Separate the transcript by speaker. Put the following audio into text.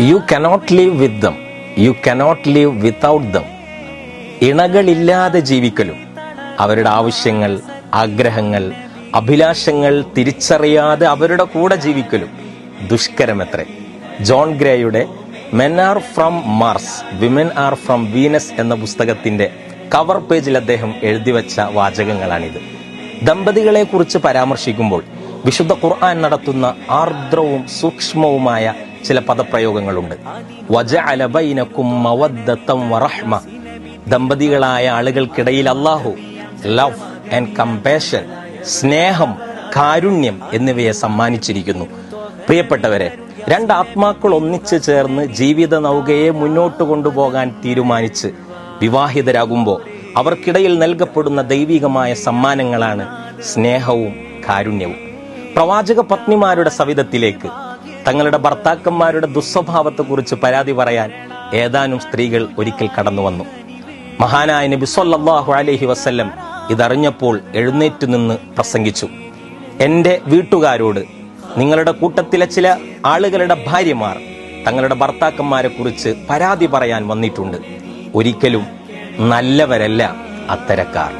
Speaker 1: U cannot live with them, you cannot live without them. ഇണകളില്ലാതെ ജീവിക്കലും അവരുടെ ആവശ്യങ്ങൾ, ആഗ്രഹങ്ങൾ, അഭിലാഷങ്ങൾ തിരിച്ചറിയാതെ അവരുടെ കൂടെ ജീവിക്കലും ദുഷ്കരമത്രേ. ജോൺ ഗ്രേയുടെ men are from Mars, women are from Venus എന്ന പുസ്തകത്തിന്റെ കവർ പേജിൽ അദ്ദേഹം എഴുതിവെച്ച വാചകങ്ങളാണിത്. ദമ്പതികളെ കുറിച്ച് പരാമർശിക്കുമ്പോൾ വിശുദ്ധ ഖുർആൻ നടത്തുന്ന ആർദ്രവും സൂക്ഷ്മവുമായ ചില പദപ്രയോഗങ്ങളുണ്ട്. വജഅല ബൈനകും മവദ്ദതൻ വറഹ്മ. ദമ്പതികളായ ആളുകൾക്കിടയിൽ അല്ലാഹു ലവ് ആൻഡ് കമ്പാഷൻ, സ്നേഹം, കാരുണ്യം എന്നിവയെ സമ്മാനിച്ചിരിക്കുന്നു. പ്രിയപ്പെട്ടവരെ, രണ്ട് ആത്മാക്കൾ ഒന്നിച്ചു ചേർന്ന് ജീവിത നൗകയെ മുന്നോട്ട് കൊണ്ടുപോകാൻ തീരുമാനിച്ച് വിവാഹിതരാകുമ്പോൾ അവർക്കിടയിൽ നൽകപ്പെടുന്ന ദൈവികമായ സമ്മാനങ്ങളാണ് സ്നേഹവും കാരുണ്യവും. പ്രവാചക പത്നിമാരുടെ സവിധത്തിലേക്ക് തങ്ങളുടെ ഭർത്താക്കന്മാരുടെ ദുസ്വഭാവത്തെക്കുറിച്ച് പരാതി പറയാൻ ഏതാനും സ്ത്രീകൾ ഒരിക്കൽ കടന്നു വന്നു. മഹാനായ നബി സല്ലല്ലാഹു അലൈഹി വസല്ലം ഇതറിഞ്ഞപ്പോൾ എഴുന്നേറ്റ് നിന്ന് പ്രസംഗിച്ചു. എൻ്റെ വീട്ടുകാരോട് നിങ്ങളുടെ കൂട്ടത്തിലെ ചില ആളുകളുടെ ഭാര്യമാർ തങ്ങളുടെ ഭർത്താക്കന്മാരെ കുറിച്ച് പരാതി പറയാൻ വന്നിട്ടുണ്ട്. ഒരിക്കലും നല്ലവരല്ല അത്തരക്കാർ.